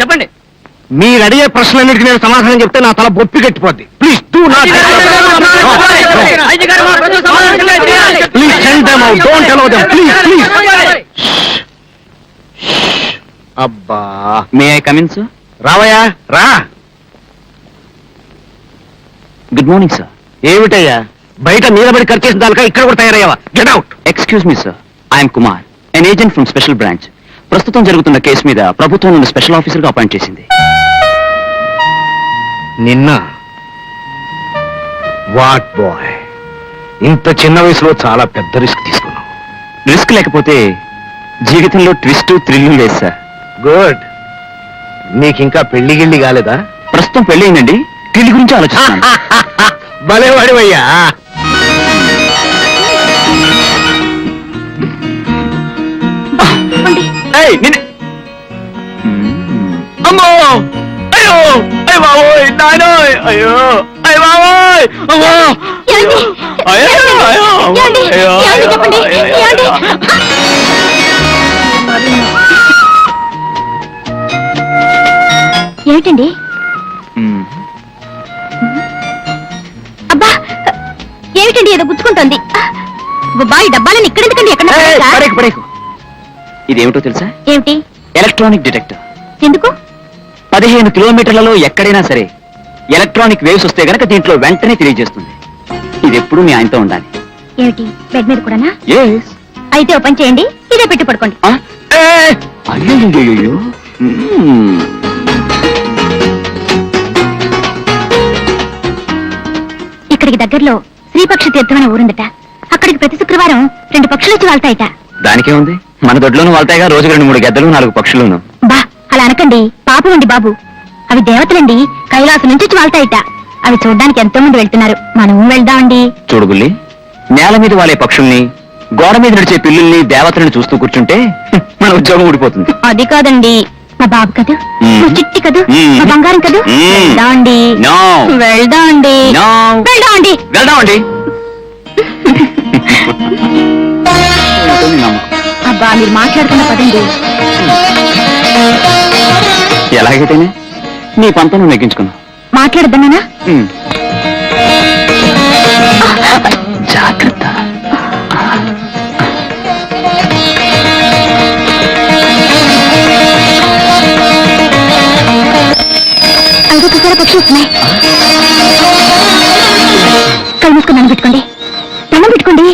చెప్పండి. మీరు అడిగే ప్రశ్నలన్నిటికీ నేను సమాధానం చెప్తే నా తల బొప్పి కట్టిపోద్ది. Please do not please send them out. Don't allow them please please. అబ్బా, may I come in sir? రావయ్యా రా. Good morning sir. ఏమిటయ్యా బయట నిలబడి ఖర్చు చేసిన దానికా ఇక్కడ కూడా తయారయ్యావా? Get out. Excuse me sir, I'm Kumar, an agent from special branch. ప్రస్తుతం జరుగుతున్న కేసు మీద ప్రభుత్వం నుండి స్పెషల్ ఆఫీసర్ గా అపాయింట్ చేసింది. నిన్న వాట్ బాయ్, ఇంత చిన్న వయసులో చాలా పెద్ద రిస్క్ తీసుకున్నావు. రిస్క్ లేకపోతే జీవితంలో ట్విస్ట్ థ్రిల్లింగ్ లేదు సార్. గుడ్. నీకింకా పెళ్లి గిళ్ళి కాలేదా? ప్రస్తుతం పెళ్లి అయిందండి, పెళ్లి గురించి ఆలోచిస్తున్నాను. భలేవాడివయ్యా. అమ్మో, అయ్యో, అయ్య బాబోయ్, నాయనోయ్, అయ్యో, అయ్య బాబోయ్, అమ్మో, అయ్యో, అయ్యో, అయ్యో, ఏమిటండి? అబ్బా, ఏమిటండి ఏదో గుచ్చుకుంటోంది. బాయ్, డబ్బాలని ఇక్కడెందుకండి? ఎక్కడ? ఇదేమిటో తెలుసా? ఏమిటి? Electronic detector. ఎందుకు? 15 కిలోమీటర్లలో ఎక్కడైనా సరే ఎలక్ట్రానిక్ వేవ్స్ వస్తే గనక దీంట్లో వెంటనే తెలియజేస్తుంది. ఇది ఎప్పుడు మీ ఆయనతో ఉండాలి. ఏమిటి, బెడ్ మీద కూడానా? Yes. అయితే ఓపెన్ చేయండి, ఇదే పెట్టి పడుకోండి. అయ్యో, ఇక్కడికి దగ్గరలో శ్రీపక్ష తీర్థం అనే ఊరుందట. అక్కడికి ప్రతి శుక్రవారం 2 పక్షులు వచ్చి వాళ్తాయట. దానికే ఉంది, మన దొడ్లోనూ వాళ్తాయిగా రోజుకు 2-3 గద్దలు, 4 పక్షులును. బా, అలా అనకండి, పాపం అండి బాబు. అవి దేవతలండి, కైలాసం నుంచి వచ్చి వాళ్తాయట. అవి చూడడానికి ఎంతో మంది వెళ్తున్నారు, మనం వెళ్దామండి. చూడు బుల్లి, నేల మీద వాలే పక్షుల్ని, గోడ మీద నడిచే పిల్లుల్ని, దేవతలను చూస్తూ కూర్చుంటే మన ఉద్యోగం ఊడిపోతుంది. అది కాదండి, మా బాబు కదూ, మా చిట్టి కదూ, మా బంగారం కదూ. వెళ్దామండి, వెళ్దామండి, వెళ్దామండి, వెళ్దామండి. అబ్బా, మీరు మాట్లాడుతున్న పదండి. ఎలాగైతేనే నీ పంతను నెగ్గించుకున్నా. మాట్లాడద్దన్నానా? జాగ్రత్త. అదొకసారి పక్షి వస్తున్నాయి. కళ్ళు మూసుకుని దండం పెట్టుకోండి, దండం పెట్టుకోండి.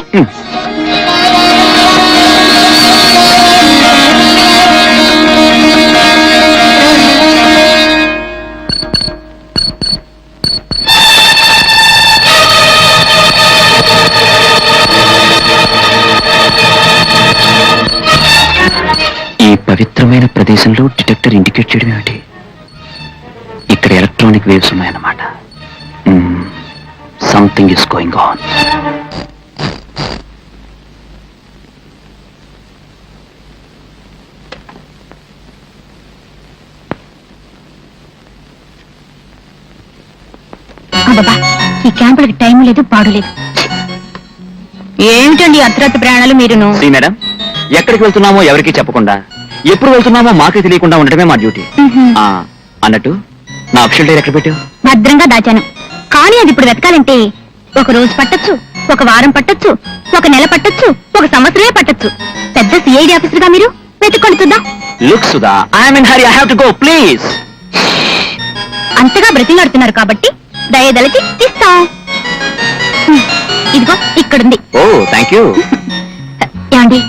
ఈ పవిత్రమైన ప్రదేశంలో డిటెక్టర్ ఇండికేట్ చేయడం ఏమిటి? ఇక్కడ ఎలక్ట్రానిక్ వేవ్స్ ఉన్నాయన్నమాట. Something is going on. అబ్బా, ఈ క్యాంపులకి టైం లేదు, పాడు లేదు. ఏమిటండి అర్ధరాత్రి ప్రయాణాలు మీరును? మేడం, ఎక్కడికి వెళ్తున్నామో ఎవరికి చెప్పకుండా, ఎప్పుడు వెళ్తున్నామో మాకే తెలియకుండా ఉండటమే మా డ్యూటీ. అన్నట్టు నా అఫీషియల్ డైరీ ఎక్కడ పెట్టావు? భద్రంగా దాచాను, కానీ అది ఇప్పుడు వెతకాలంటే 1 రోజు పట్టొచ్చు, 1 వారం పట్టొచ్చు, 1 నెల పట్టొచ్చు, 1 సంవత్సరమే పట్టొచ్చు. పెద్ద సిఐడి ఆఫీసర్ గా మీరు వెతుక్కొని చూద్దాం. Look Sudha, I'm in hurry, I have to go, please. అంతగా బ్రతిలాడుతున్నారు కాబట్టి దయదలచి తీస్తాం. ఇదిగో ఇక్కడుంది. ఓ, థ్యాంక్ యూ. ఏమండి,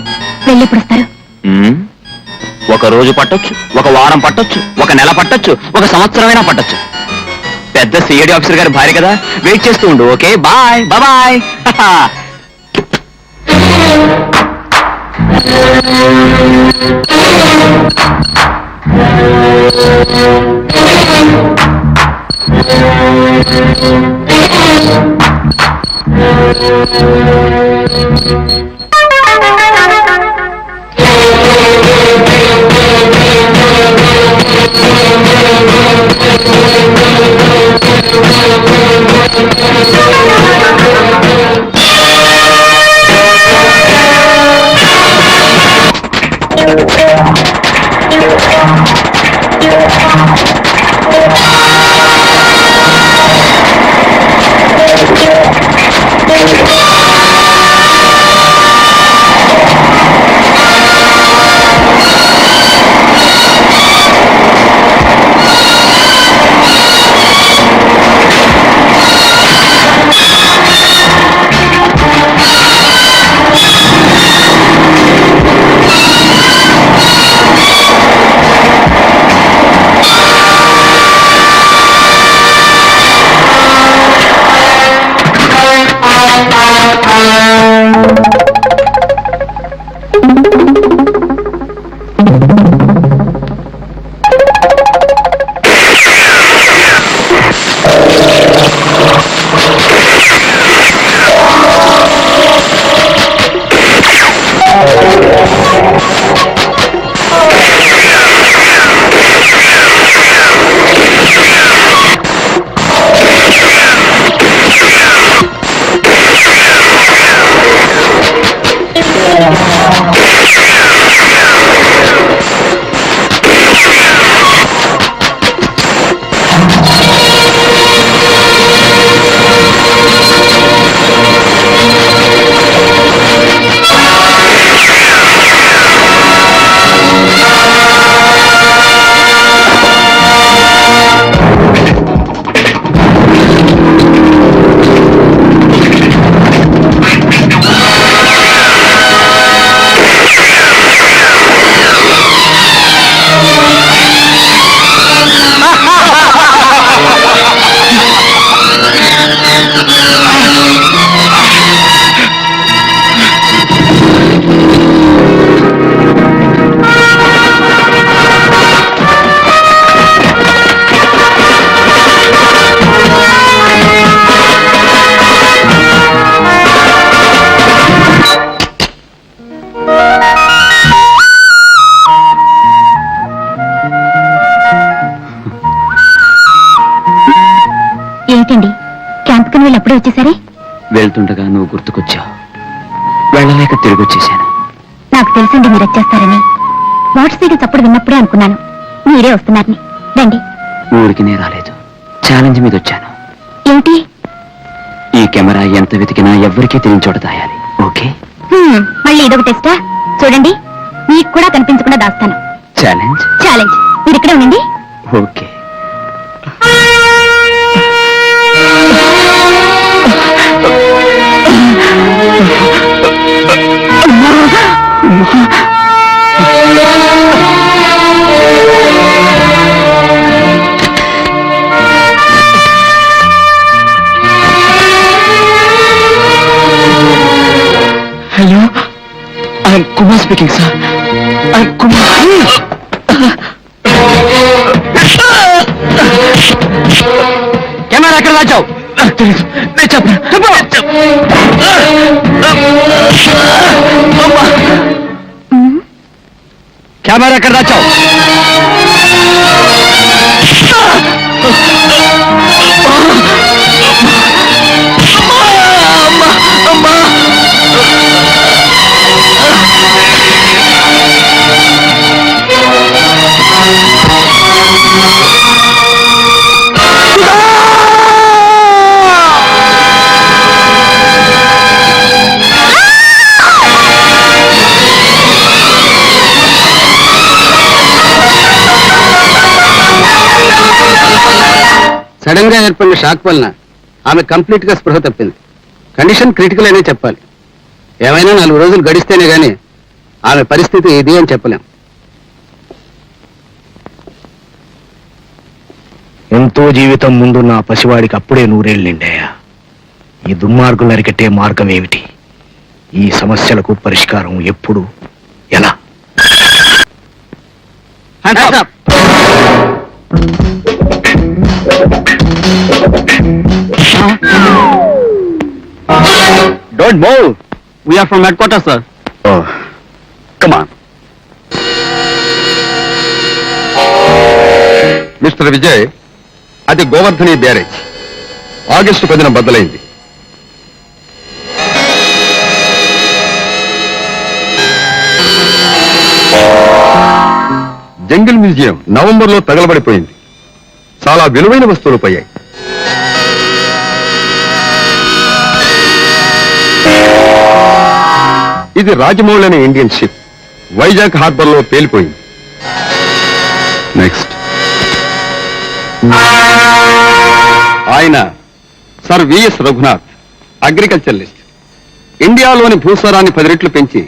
వెళ్ళెప్పుడు వస్తారు? 1 రోజు పట్టొచ్చు, 1 వారం పట్టొచ్చు, 1 నెల పట్టొచ్చు, 1 సంవత్సరమైనా పట్టొచ్చు. పెద్ద సిఐడి ఆఫీసర్ గారి భార్య కదా, వెయిట్ చేస్తూ ఉండు. Okay, bye bye. ఏమిటండి క్యాంప్ కని వెళ్ళి అప్పుడే వచ్చేసరే? వెళ్తుండగా నువ్వు గుర్తుకొచ్చావు. వెళ్ళలేక తిరిగి వచ్చేసాను. నాకు తెలుసండి మీరు వచ్చేస్తారని. వాట్సాప్ చప్పుడు విన్నప్పుడే అనుకున్నాను మీరే వస్తున్నారని. రండి. ఊరికి నే రాలేదు, ఛాలెంజ్ మీద వచ్చాను. ఏమిటి? ఈ కెమెరా ఎంత వెతికినా ఎవ్వరికీ తెలియని చోట దాయాలి. ఓకే? మళ్ళీ ఇదొక టెస్టా? చూడండి, మీకు కూడా కనిపించకుండా దాస్తాను. ఛాలెంజ్? ఛాలెంజ్. మీరు ఇక్కడే ఉండండి. Okay. Hello, I'm Kumar speaking sir. I'm Kumar. Camera ఎక్కడ దాచావు? నాకు తెలీదు. నేను చెప్పను. కెమెరా ఎక్కడ దాచావు? సడన్ గా ఏర్పడిన షాక్ వలన ఆమె కంప్లీట్ గా స్పృహ తప్పింది. కండిషన్ క్రిటికల్ అనే చెప్పాలి. ఏమైనా 4 రోజులు గడిస్తేనే గాని ఆమె పరిస్థితి ఇది అని చెప్పలేం. ఎంతో జీవితం ముందున్న ఆ పసివాడికి అప్పుడే 100 ఏళ్ళు నిండాయా. ఈ దుర్మార్గులు అరికట్టే మార్గం ఏమిటి? ఈ సమస్యలకు పరిష్కారం ఎప్పుడు, ఎలా? Don't move. We are from headquarters, sir. Oh, come on. Mister Vijay, అది గోవర్ధని బ్యారేజ్. ఆగస్టు 10న బద్దలైంది. జంగిల్ మ్యూజియం నవంబర్లో తగలబడిపోయింది. చాలా విలువైన వస్తువులు పోయాయి. ఇది రాజమౌళి అనే ఇండియన్ షిప్ వైజాగ్ హార్బర్ లో పేలిపోయింది. నెక్స్ట్ ఆయన సర్ విఎస్ రఘునాథ్, అగ్రికల్చరలిస్ట్. ఇండియాలోని భూసారాన్ని 10 రెట్లు పెంచి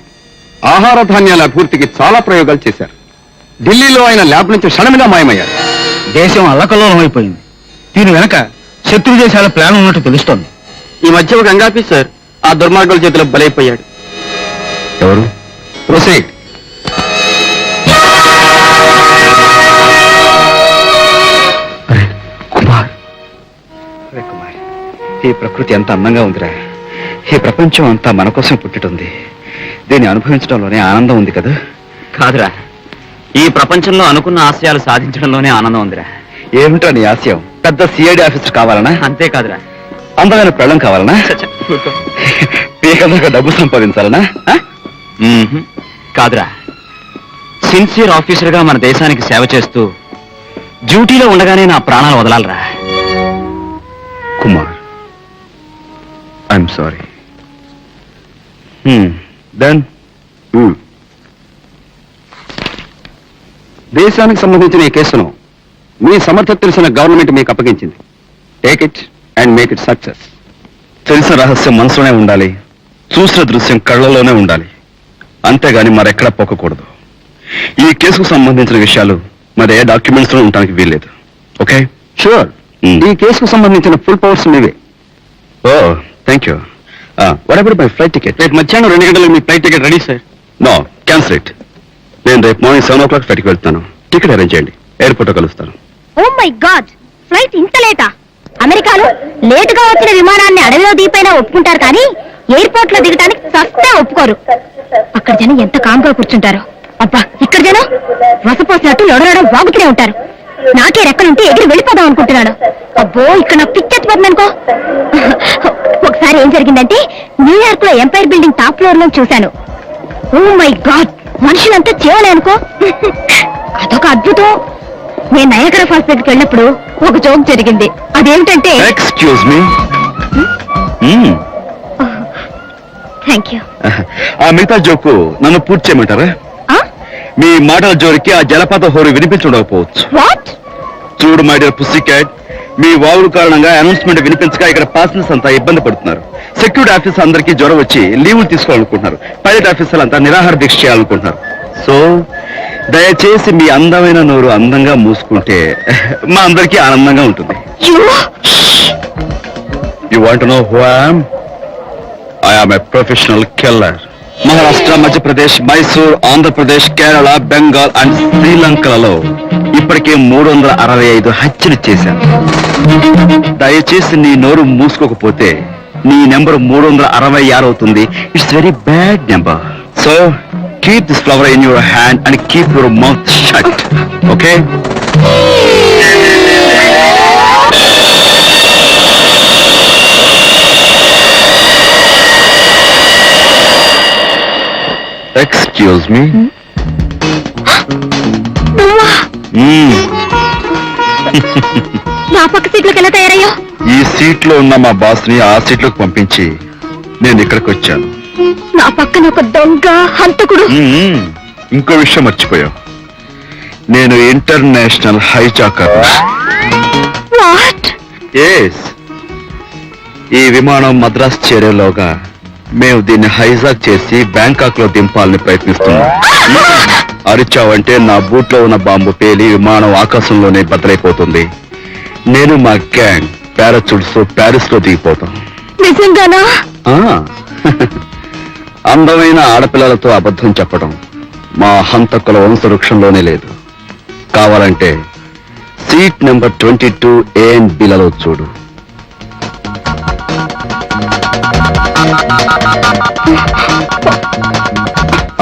ఆహార ధాన్యాల అభివృద్ధికి చాలా ప్రయోగాలు చేశారు. ఢిల్లీలో ఆయన ల్యాబ్ నుంచి క్షణమిగా మాయమయ్యారు. దేశం అల్లకల్లోలం అయిపోయింది. దీని వెనక శత్రు దేశాల ప్లాన్ ఉన్నట్టు తెలుస్తోంది. ఈ మధ్య ఒక గంగాపి సార్ ఆ దుర్మార్గుల చేతిలో బలైపోయాడు. ఎవరు? ప్రొసీడ్. కుమార్, ఈ ప్రకృతి ఎంత అందంగా ఉందిరా. ఈ ప్రపంచం అంతా మన కోసం పుట్టిటుంది. దీన్ని అనుభవించడంలోనే ఆనందం ఉంది కదా. కాదురా, ఈ ప్రపంచంలో అనుకున్న ఆశయాలు సాధించడంలోనే ఆనందం ఉందిరా. ఏమిటా నీ ఆశయం? పెద్ద సిఐడి ఆఫీసర్ కావాలనా? అంతేకాదురా, అందమైన పెళ్ళం కావాలనా? పీకలుగా డబ్బు సంపాదించాలనా? కాదురా, సిన్సియర్ ఆఫీసర్ గా మన దేశానికి సేవ చేస్తూ డ్యూటీలో ఉండగానే నా ప్రాణాలు వదలాలరా. Kumar, I'm sorry. దెన్ దేశానికి సంబంధించిన ఈ కేసును మీ సమర్థత తెలిసిన గవర్నమెంట్ మీకు అప్పగించింది. Take it and make it success. తెలిసిన రహస్యం మనసులోనే ఉండాలి, చూసిన దృశ్యం కళ్ళలోనే ఉండాలి. అంతేగాని మరెక్కడ పోకూడదు. ఈ కేసుకు సంబంధించిన విషయాలు మరి ఏ డాక్యుమెంట్స్ లో ఉండడానికి వీల్లేదు. ఓకే? షూర్. ఈ కేసుకు సంబంధించిన ఫుల్ పవర్స్ మీవే. Oh, thank you. What about my flight ticket? రేపు మధ్యాహ్నం 2 గంటలకు మీ flight ticket ready sir. No, cancel it. నేను రేపు మార్నింగ్ 7 o'clock ఫ్లైట్కి వెళ్తాను. టికెట్ అరేంజ్ చేయండి. ఎయిర్పోర్ట్లో కలుస్తాను. ఓ మై గాడ్, ఫ్లైట్ ఇంత లేటా? అమెరికాలో లేటుగా వచ్చిన విమానాన్ని అడవిలో దిగిపోయినా ఒప్పుకుంటారు, కానీ ఎయిర్పోర్ట్ లో దిగడానికి సస్తే ఒప్పుకోరు. అక్కడ జనం ఎంత కామ్గా కూర్చుంటారు. అబ్బా, ఇక్కడ జనం వసపోసినట్టు లొడలడం వాగుతూనే ఉంటారు. నాకే రెక్కలుంటే ఎగిరి వెళ్ళిపోదాం అనుకుంటున్నాను. అబ్బో, ఇక్కడ నాకు పిచ్చెత్తిపోతుంది అనుకో. ఒకసారి ఏం జరిగిందంటే, న్యూయార్క్ లో ఎంపైర్ బిల్డింగ్ టాప్ ఫ్లోర్ లో చూశాను. ఓ మై గాడ్, మనుషులంతా చేయాలి అనుకో. అదొక అద్భుతం. నేను నయాగరా ఫాల్స్ దగ్గరికి వెళ్ళినప్పుడు ఒక జోక్ జరిగింది. అదేమిటంటే, ఎక్స్క్యూజ్ మీ. Thank you. ఆ మిగతా జోకు నన్ను పూర్తి చేయమంటారా? మీ మాటల జోరికి ఆ జలపాత హోరు వినిపించుండకపోవచ్చు. వాట్? చూడు మై డియర్ పుస్సీ క్యాట్, మీ వాగుడు కారణంగా అనౌన్స్మెంట్ వినిపించగా ఇక్కడ పాసెంజర్స్ అంతా ఇబ్బంది పడుతున్నారు. సెక్యూరిటీ ఆఫీసర్ అందరికీ జ్వరం వచ్చి లీవులు తీసుకోవాలనుకుంటున్నారు. పైలట్ ఆఫీసర్లు అంతా నిరాహార దీక్ష చేయాలనుకుంటున్నారు. సో దయచేసి మీ అందమైన నోరు అందంగా మూసుకుంటే మా అందరికీ ఆనందంగా ఉంటుంది. You want know who I am a professional killer. Maharashtra, Madhya Pradesh, Mysore, Andhra Pradesh, Kerala, Bengal and శ్రీలంకలలో ఇప్పటికే 365 హత్యలు చేశాను. దయచేసి నీ నోరు మూసుకోకపోతే నీ నెంబర్ 366 అవుతుంది. It's very bad number. So keep this flower in your hand and keep your mouth shut. Okay? Excuse me. నా పక్క సీట్లోకి ఎలా తయారయ్యో? ఈ సీట్ లో ఉన్న మా బాస్ ని ఆ సీట్ లోకి పంపించి నేను ఇక్కడికి వచ్చాను. నా పక్కన ఒక దొంగ హంతకుడు. ఇంకో విషయం మర్చిపోయావు, నేను ఇంటర్నేషనల్ హైజాకర్. వాట్? ఎస్. ఈ విమానం మద్రాస్ చేరేలోగా మేము దీన్ని హైజాక్ చేసి బ్యాంకాక్ లో దింపాలని ప్రయత్నిస్తున్నాం. అరిచావంటే నా బూట్లో ఉన్న బాంబు పేలి విమానం ఆకాశంలోనే బద్దలైపోతుంది. నేను మా గ్యాంగ్ పారాచూట్స్ ప్యారిస్ లో దిగిపోతాం. నిజంగానా? అందమైన ఆడపిల్లలతో అబద్ధం చెప్పడం మా హంతకుల వంశవృక్షంలోనే లేదు. కావాలంటే seat number 22 A and B లలో చూడు.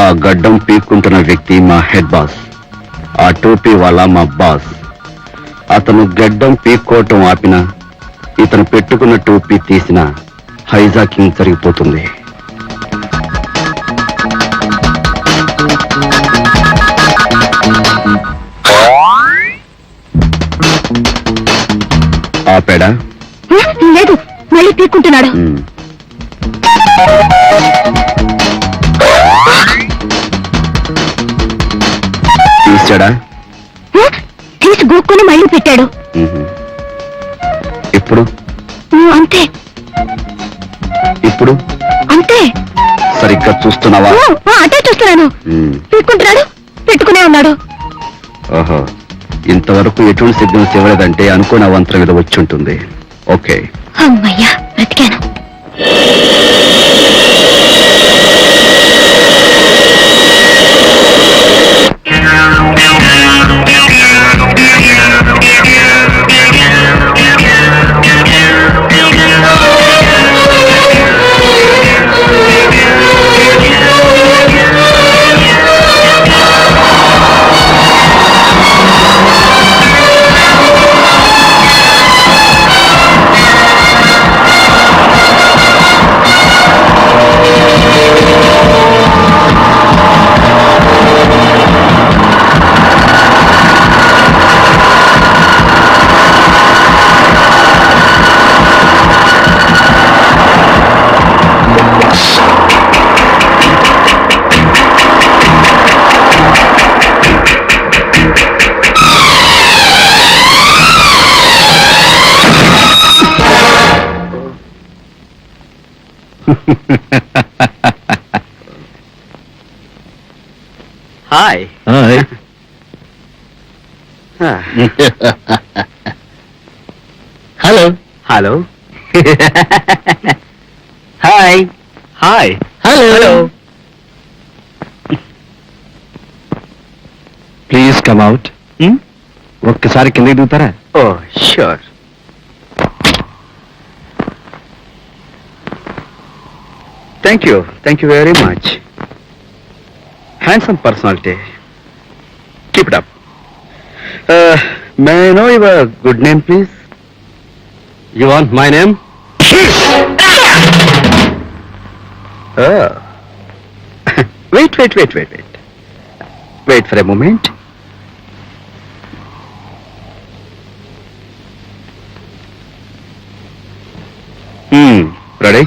ఆ గడ్డం పీక్కుంటున్న వ్యక్తి మా హెడ్ బాస్. ఆ టోపీ వాళ్ళ మా బాస్. అతను గడ్డం పీక్కోవటం ఆపినా, ఇతను పెట్టుకున్న టోపీ తీసిన హైజాకింగ్ జరిగిపోతుంది. ఇచ్చాడా? తీసి గోక్కుని మళ్ళీ పెట్టాడు. మ్మ్. ఇప్పుడు అంతే ఇప్పుడు అంతే. సరిగ్గా చూస్తున్నావా? అదే చూస్తున్నాను. మ్మ్. పెట్టుకుంటున్నాడు, పెట్టుకునే ఉన్నాడు. ఓహో, ఇంతవరకు ఎటువంటి సిగ్నల్స్ ఇవ్వలేదంటే అనుకోని అవంతరం మీద వచ్చి ఉంటుంది. ఓకే, అమ్మయ్యా, బ్రతికాను. Hi. Hello hello. Hi hi. Hello. Please come out. ఒక్కసారి కిందకి దిగుతారా? Oh sure. Thank you very much. Handsome personality. Keep it up. May I know your good name please? You want my name? Wait for a moment. Ready?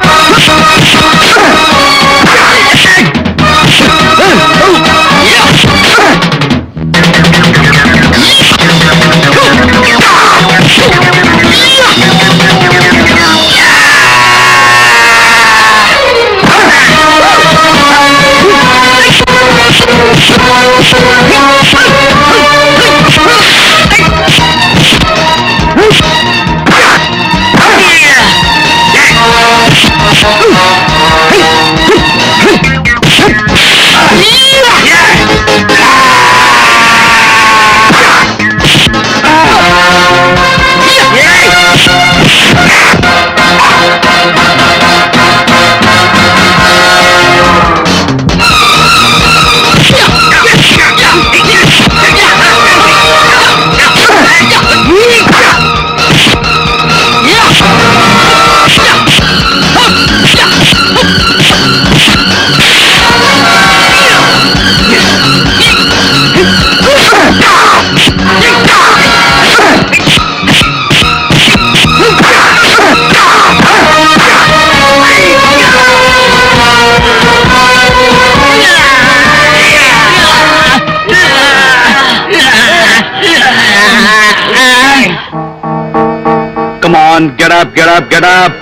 Come on, get up.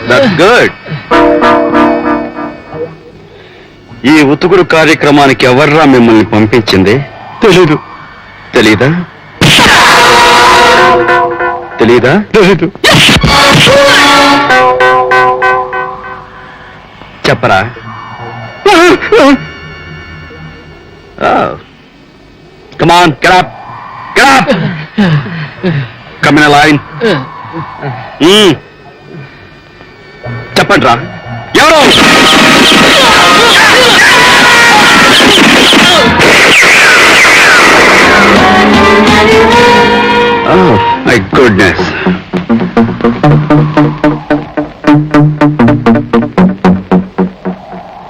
That's good. ఈ ఉతుకుడు కార్యక్రమానికి ఎవర్రా మిమ్మల్ని పంపించింది? తెలీదు. తెలీదా? తెలీదా? తెలీదు. చెప్పరా? Come on, get up. Come in a line. చెప్పండి రా, ఎవరు? Oh, my goodness.